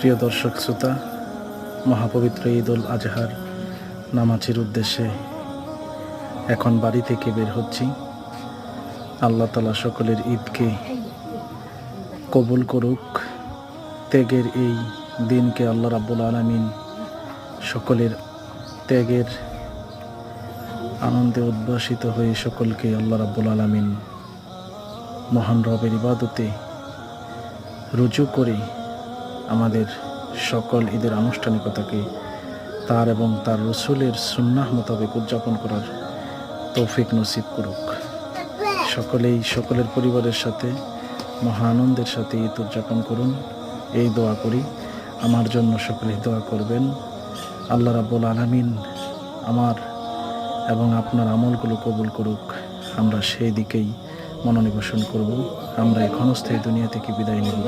প্রিয় দর্শক শ্রোতা, মহাপবিত্র ঈদ উল আজহার নামাজের উদ্দেশ্যে এখন বাড়ি থেকে বের হচ্ছি। আল্লাহ তাআলা সকলের ঈদকে কবুল করুক। ত্যাগের এই দিনকে আল্লাহ রাব্বুল আলামিন সকলের ত্যাগের আনন্দে উদ্ভাসিত হয়ে সকলকে আল্লাহ রাব্বুল আলামিন মহান রবের ইবাদতে রুজু করে আমাদের সকল ঈদের আনুষ্ঠানিকতাকে তার এবং তার রসুলের সুন্নাহ মোতাবেক উদযাপন করার তৌফিক নসিব করুক। সকলের পরিবারের সাথে মহা আনন্দের সাথে ঈদ উদযাপন করুন, এই দোয়া করি। আমার জন্য সকলে দোয়া করবেন। আল্লাহ রাব্বুল আলামিন আমার এবং আপনার আমলগুলো কবুল করুক। আমরা সেই দিকেই মনোনিবেশন করব। আমরা এই ক্ষণস্থায়ী দুনিয়া থেকে বিদায় নেব।